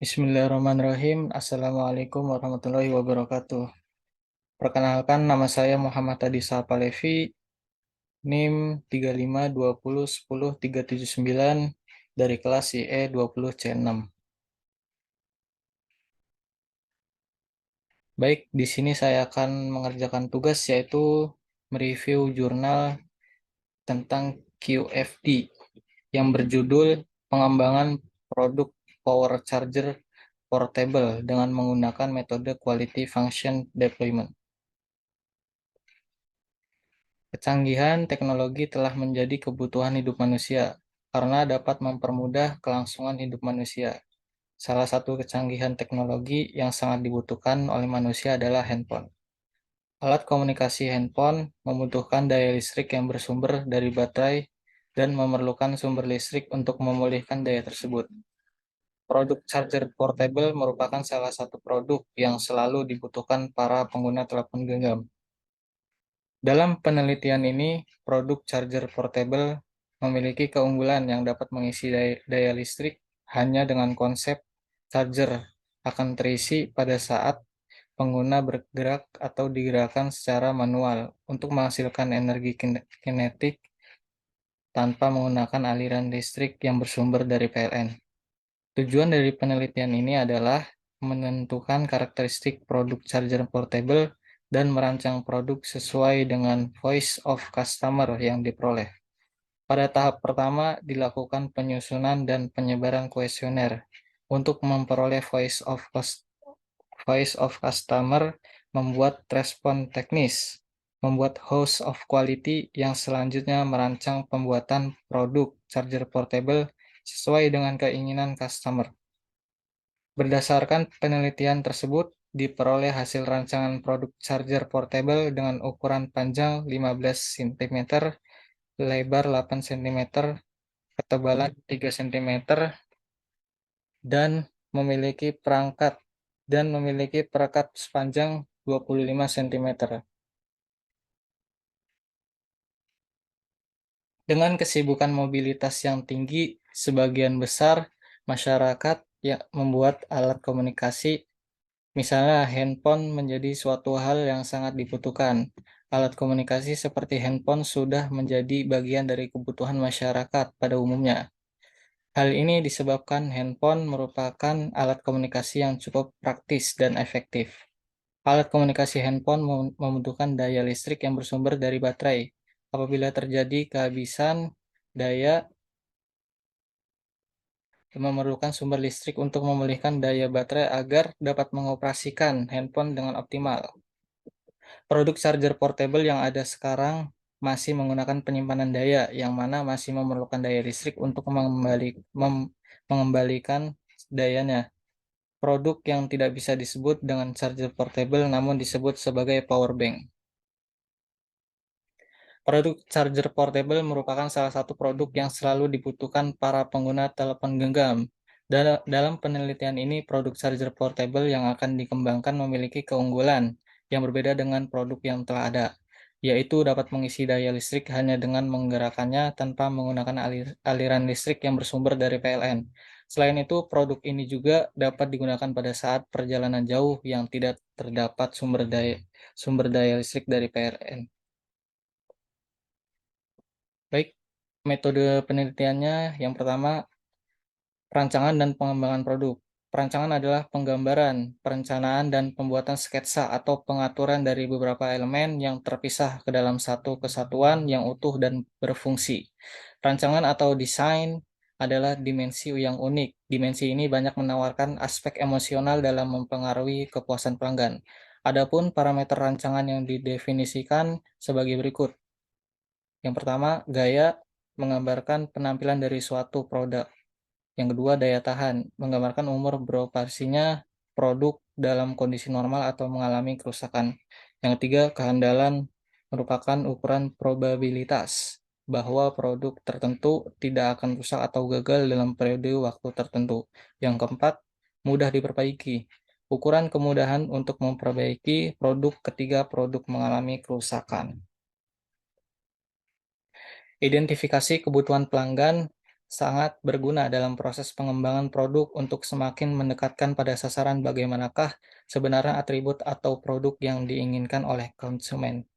Bismillahirrahmanirrahim. Assalamualaikum warahmatullahi wabarakatuh. Perkenalkan, nama saya Muhammad Adi Sapalevi, NIM 3520100379 dari kelas IE 20C6. Baik, di sini saya akan mengerjakan tugas yaitu mereview jurnal tentang QFD yang berjudul Pengembangan Produk Power Charger Portable dengan menggunakan metode Quality Function Deployment. Kecanggihan teknologi telah menjadi kebutuhan hidup manusia karena dapat mempermudah kelangsungan hidup manusia. Salah satu kecanggihan teknologi yang sangat dibutuhkan oleh manusia adalah handphone. Alat komunikasi handphone membutuhkan daya listrik yang bersumber dari baterai dan memerlukan sumber listrik untuk memulihkan daya tersebut. Produk charger portable merupakan salah satu produk yang selalu dibutuhkan para pengguna telepon genggam. Dalam penelitian ini, produk charger portable memiliki keunggulan yang dapat mengisi daya listrik hanya dengan konsep charger akan terisi pada saat pengguna bergerak atau digerakkan secara manual untuk menghasilkan energi kinetik tanpa menggunakan aliran listrik yang bersumber dari PLN. Tujuan dari penelitian ini adalah menentukan karakteristik produk charger portable dan merancang produk sesuai dengan voice of customer yang diperoleh. Pada tahap pertama, dilakukan penyusunan dan penyebaran kuesioner untuk memperoleh voice of customer, membuat respon teknis, membuat house of quality yang selanjutnya merancang pembuatan produk charger portable sesuai dengan keinginan customer. Berdasarkan penelitian tersebut, diperoleh hasil rancangan produk charger portable dengan ukuran panjang 15 cm, lebar 8 cm, ketebalan 3 cm, dan memiliki perekat sepanjang 25 cm. Dengan kesibukan mobilitas yang tinggi, sebagian besar masyarakat yang membuat alat komunikasi, misalnya handphone, menjadi suatu hal yang sangat dibutuhkan. Alat komunikasi seperti handphone sudah menjadi bagian dari kebutuhan masyarakat pada umumnya. Hal ini disebabkan handphone merupakan alat komunikasi yang cukup praktis dan efektif. Alat komunikasi handphone membutuhkan daya listrik yang bersumber dari baterai. Apabila terjadi kehabisan daya, memerlukan sumber listrik untuk memulihkan daya baterai agar dapat mengoperasikan handphone dengan optimal. Produk charger portable yang ada sekarang masih menggunakan penyimpanan daya, yang mana masih memerlukan daya listrik untuk mengembalikan dayanya. Produk yang tidak bisa disebut dengan charger portable namun disebut sebagai power bank. Produk charger portable merupakan salah satu produk yang selalu dibutuhkan para pengguna telepon genggam. Dalam penelitian ini, produk charger portable yang akan dikembangkan memiliki keunggulan yang berbeda dengan produk yang telah ada, yaitu dapat mengisi daya listrik hanya dengan menggerakkannya tanpa menggunakan aliran listrik yang bersumber dari PLN. Selain itu, produk ini juga dapat digunakan pada saat perjalanan jauh yang tidak terdapat sumber daya listrik dari PLN. Baik, metode penelitiannya yang pertama, perancangan dan pengembangan produk. Perancangan adalah penggambaran, perencanaan, dan pembuatan sketsa atau pengaturan dari beberapa elemen yang terpisah ke dalam satu kesatuan yang utuh dan berfungsi. Rancangan atau desain adalah dimensi yang unik. Dimensi ini banyak menawarkan aspek emosional dalam mempengaruhi kepuasan pelanggan. Adapun parameter rancangan yang didefinisikan sebagai berikut. Yang pertama, gaya menggambarkan penampilan dari suatu produk. Yang kedua, daya tahan menggambarkan umur beroperasinya produk dalam kondisi normal atau mengalami kerusakan. Yang ketiga, kehandalan merupakan ukuran probabilitas bahwa produk tertentu tidak akan rusak atau gagal dalam periode waktu tertentu. Yang keempat, mudah diperbaiki. Ukuran kemudahan untuk memperbaiki produk ketika produk mengalami kerusakan. Identifikasi kebutuhan pelanggan sangat berguna dalam proses pengembangan produk untuk semakin mendekatkan pada sasaran bagaimanakah sebenarnya atribut atau produk yang diinginkan oleh konsumen.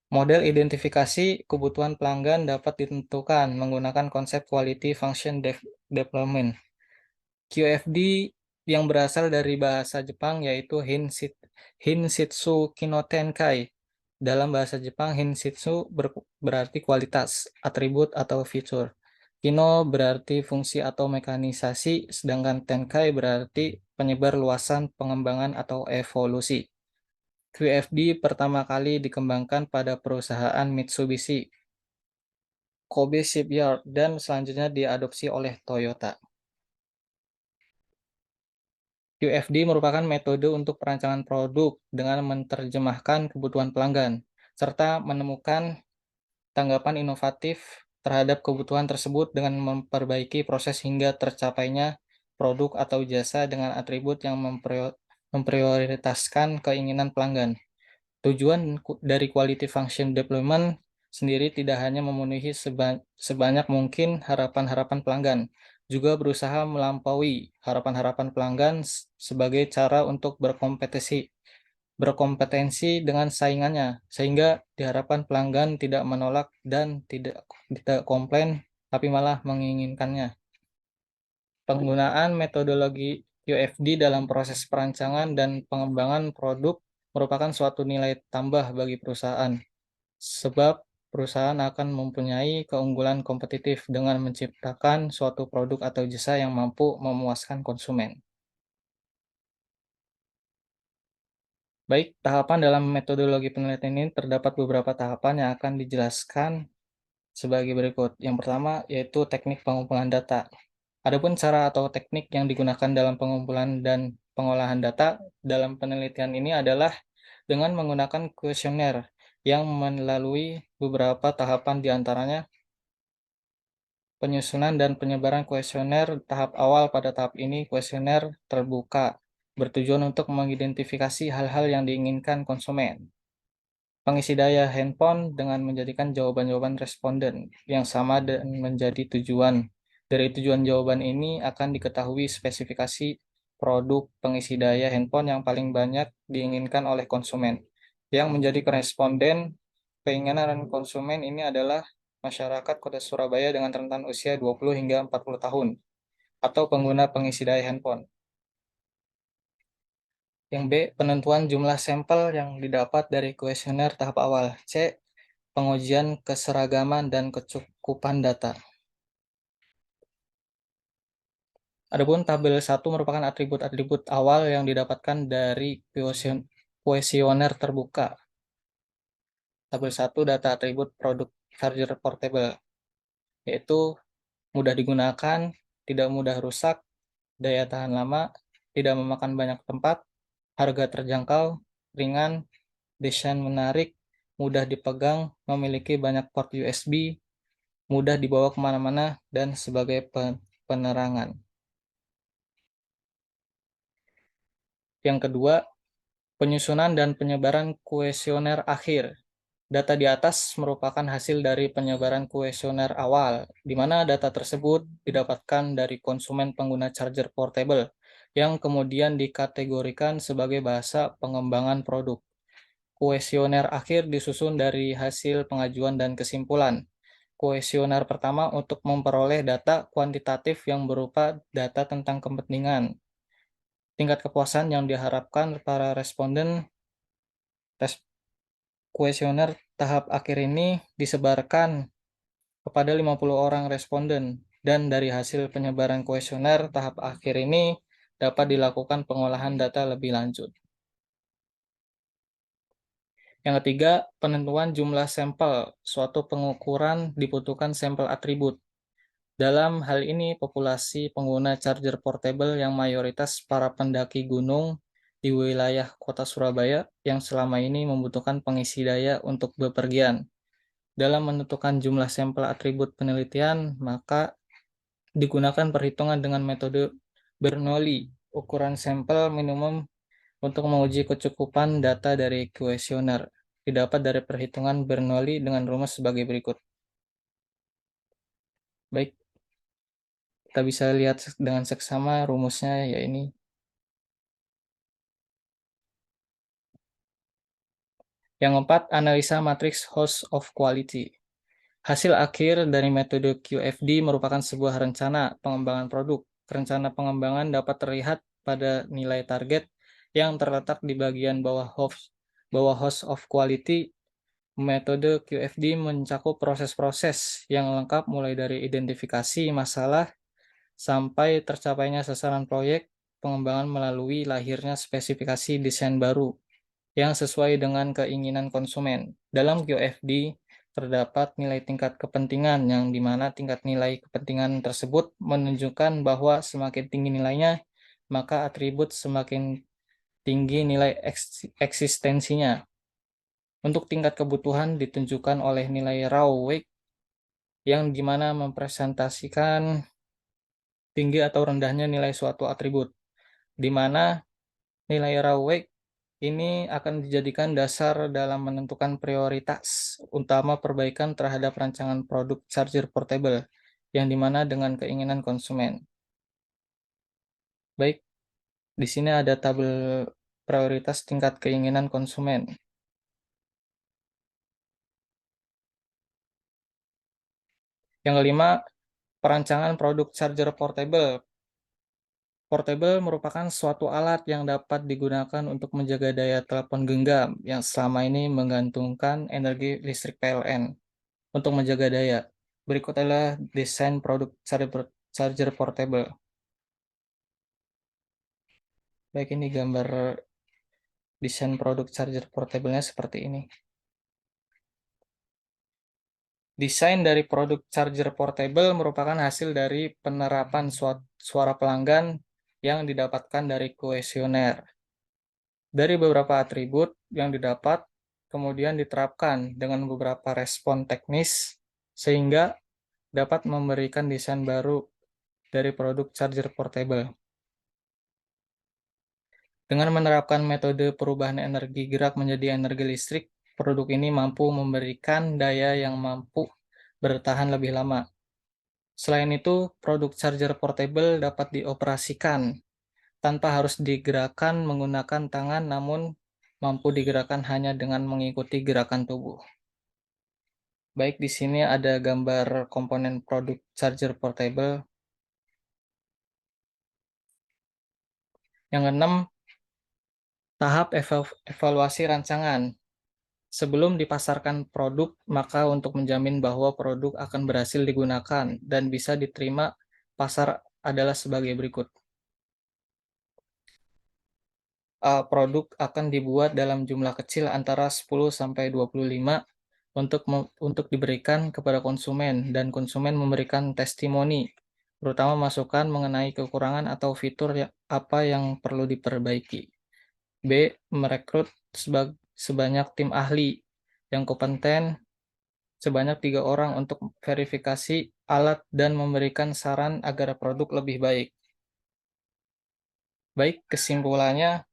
Model identifikasi kebutuhan pelanggan dapat ditentukan menggunakan konsep Quality Function Development. QFD yang berasal dari bahasa Jepang yaitu Hinshitsu Kino Tenkai. Dalam bahasa Jepang, Hinshitsu berarti kualitas, atribut atau fitur. Kino berarti fungsi atau mekanisasi, sedangkan Tenkai berarti penyebar luasan, pengembangan atau evolusi. QFD pertama kali dikembangkan pada perusahaan Mitsubishi Kobe Shipyard dan selanjutnya diadopsi oleh Toyota. QFD merupakan metode untuk perancangan produk dengan menerjemahkan kebutuhan pelanggan, serta menemukan tanggapan inovatif terhadap kebutuhan tersebut dengan memperbaiki proses hingga tercapainya produk atau jasa dengan atribut yang memprioritaskan keinginan pelanggan. Tujuan dari Quality Function Development sendiri tidak hanya memenuhi sebanyak mungkin harapan-harapan pelanggan, juga berusaha melampaui harapan-harapan pelanggan sebagai cara untuk berkompetensi dengan saingannya, sehingga diharapkan pelanggan tidak menolak dan tidak komplain, tapi malah menginginkannya. Penggunaan metodologi QFD dalam proses perancangan dan pengembangan produk merupakan suatu nilai tambah bagi perusahaan, sebab perusahaan akan mempunyai keunggulan kompetitif dengan menciptakan suatu produk atau jasa yang mampu memuaskan konsumen. Baik, tahapan dalam metodologi penelitian ini terdapat beberapa tahapan yang akan dijelaskan sebagai berikut. Yang pertama yaitu teknik pengumpulan data. Adapun cara atau teknik yang digunakan dalam pengumpulan dan pengolahan data dalam penelitian ini adalah dengan menggunakan kuesioner yang melalui beberapa tahapan diantaranya penyusunan dan penyebaran kuesioner tahap awal. Pada tahap ini kuesioner terbuka bertujuan untuk mengidentifikasi hal-hal yang diinginkan konsumen. Pengisi daya handphone dengan menjadikan jawaban-jawaban responden yang sama dan menjadi tujuan. Dari tujuan jawaban ini akan diketahui spesifikasi produk pengisi daya handphone yang paling banyak diinginkan oleh konsumen. Yang menjadi koresponden keinginan konsumen ini adalah masyarakat Kota Surabaya dengan rentan usia 20 hingga 40 tahun atau pengguna pengisi daya handphone. Yang B, penentuan jumlah sampel yang didapat dari kuesioner tahap awal. C, pengujian keseragaman dan kecukupan data. Adapun tabel 1 merupakan atribut-atribut awal yang didapatkan dari kuesioner terbuka. Tabel 1 data atribut produk charger portable, yaitu mudah digunakan, tidak mudah rusak, daya tahan lama, tidak memakan banyak tempat, harga terjangkau, ringan, desain menarik, mudah dipegang, memiliki banyak port USB, mudah dibawa kemana-mana, dan sebagai penerangan. Yang kedua, penyusunan dan penyebaran kuesioner akhir. Data di atas merupakan hasil dari penyebaran kuesioner awal, di mana data tersebut didapatkan dari konsumen pengguna charger portable, yang kemudian dikategorikan sebagai bahasa pengembangan produk. Kuesioner akhir disusun dari hasil pengajuan dan kesimpulan. Kuesioner pertama untuk memperoleh data kuantitatif yang berupa data tentang kepentingan, tingkat kepuasan yang diharapkan para responden. Tes kuesioner tahap akhir ini disebarkan kepada 50 orang responden, dan dari hasil penyebaran kuesioner tahap akhir ini dapat dilakukan pengolahan data lebih lanjut. Yang ketiga, penentuan jumlah sampel. Suatu pengukuran dibutuhkan sampel atribut. Dalam hal ini, populasi pengguna charger portable yang mayoritas para pendaki gunung di wilayah Kota Surabaya yang selama ini membutuhkan pengisi daya untuk bepergian. Dalam menentukan jumlah sampel atribut penelitian, maka digunakan perhitungan dengan metode Bernoulli, ukuran sampel minimum untuk menguji kecukupan data dari kuesioner. Didapat dari perhitungan Bernoulli dengan rumus sebagai berikut. Baik, Kita bisa lihat dengan seksama rumusnya, ya ini. Yang keempat, analisa matriks host of quality. Hasil akhir dari metode QFD merupakan sebuah rencana pengembangan produk. Rencana pengembangan dapat terlihat pada nilai target yang terletak di bagian bawah host of quality. Metode QFD mencakup proses-proses yang lengkap mulai dari identifikasi masalah sampai tercapainya sasaran proyek pengembangan melalui lahirnya spesifikasi desain baru yang sesuai dengan keinginan konsumen. Dalam QFD, terdapat nilai tingkat kepentingan yang dimana tingkat nilai kepentingan tersebut menunjukkan bahwa semakin tinggi nilainya, maka atribut semakin tinggi nilai eksistensinya. Untuk tingkat kebutuhan ditunjukkan oleh nilai raw weight yang dimana mempresentasikan tinggi atau rendahnya nilai suatu atribut, di mana nilai raw weight ini akan dijadikan dasar dalam menentukan prioritas utama perbaikan terhadap rancangan produk charger portable, yang dimana dengan keinginan konsumen. Baik, di sini ada tabel prioritas tingkat keinginan konsumen. Yang kelima, perancangan produk charger portable. Portable merupakan suatu alat yang dapat digunakan untuk menjaga daya telepon genggam yang selama ini menggantungkan energi listrik PLN. Untuk menjaga daya, berikut adalah desain produk charger portable. Baik, ini gambar desain produk charger portable-nya seperti ini. Desain dari produk charger portable merupakan hasil dari penerapan suara pelanggan yang didapatkan dari kuesioner. Dari beberapa atribut yang didapat, kemudian diterapkan dengan beberapa respon teknis, sehingga dapat memberikan desain baru dari produk charger portable. Dengan menerapkan metode perubahan energi gerak menjadi energi listrik, produk ini mampu memberikan daya yang mampu bertahan lebih lama. Selain itu, produk charger portable dapat dioperasikan tanpa harus digerakkan menggunakan tangan, namun mampu digerakkan hanya dengan mengikuti gerakan tubuh. Baik, di sini ada gambar komponen produk charger portable. Yang keenam, tahap evaluasi rancangan. Sebelum dipasarkan produk, maka untuk menjamin bahwa produk akan berhasil digunakan dan bisa diterima pasar adalah sebagai berikut. Produk akan dibuat dalam jumlah kecil antara 10-25 untuk diberikan kepada konsumen, dan konsumen memberikan testimoni, terutama masukan mengenai kekurangan atau fitur apa yang perlu diperbaiki. B. Merekrut sebanyak tim ahli yang kompeten sebanyak 3 orang untuk verifikasi alat dan memberikan saran agar produk lebih baik. Baik, kesimpulannya,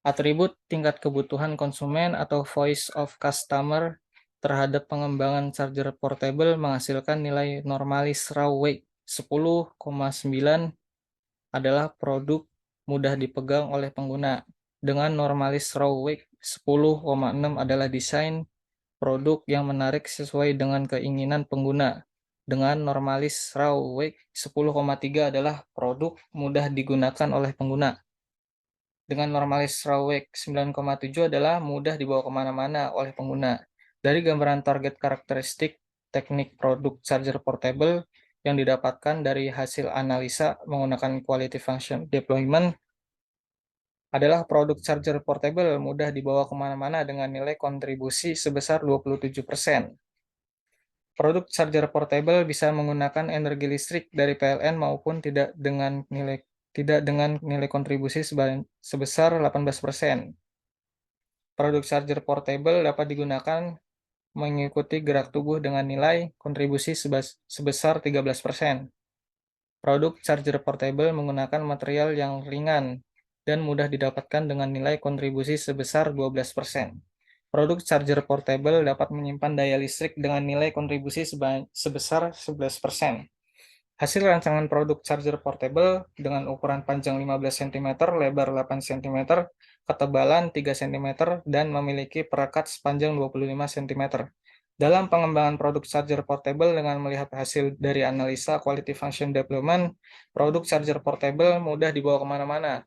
atribut tingkat kebutuhan konsumen atau voice of customer terhadap pengembangan charger portable menghasilkan nilai normalis raw weight 10,9 adalah produk mudah dipegang oleh pengguna. Dengan normalis raw weight 10,6 adalah desain produk yang menarik sesuai dengan keinginan pengguna. Dengan normalis raw weight 10,3 adalah produk mudah digunakan oleh pengguna. Dengan normalis raw weight 9,7 adalah mudah dibawa kemana-mana oleh pengguna. Dari gambaran target karakteristik teknik produk charger portable yang didapatkan dari hasil analisa menggunakan quality function deployment adalah produk charger portable mudah dibawa kemana-mana dengan nilai kontribusi sebesar 27%. Produk charger portable bisa menggunakan energi listrik dari PLN maupun tidak dengan nilai kontribusi sebesar 18%. Produk charger portable dapat digunakan mengikuti gerak tubuh dengan nilai kontribusi sebesar 13%. Produk charger portable menggunakan material yang ringan dan mudah didapatkan dengan nilai kontribusi sebesar 12%. Produk charger portable dapat menyimpan daya listrik dengan nilai kontribusi sebesar 11%. Hasil rancangan produk charger portable dengan ukuran panjang 15 cm, lebar 8 cm, ketebalan 3 cm, dan memiliki perekat sepanjang 25 cm. Dalam pengembangan produk charger portable dengan melihat hasil dari analisa quality function development, produk charger portable mudah dibawa kemana-mana.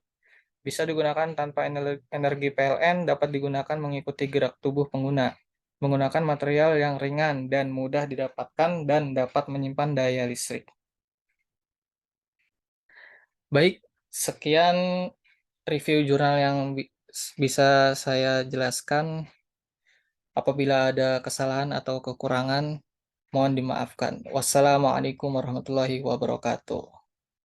Bisa digunakan tanpa energi PLN, dapat digunakan mengikuti gerak tubuh pengguna. Menggunakan material yang ringan dan mudah didapatkan dan dapat menyimpan daya listrik. Baik, sekian review jurnal yang bisa saya jelaskan. Apabila ada kesalahan atau kekurangan, mohon dimaafkan. Wassalamualaikum warahmatullahi wabarakatuh.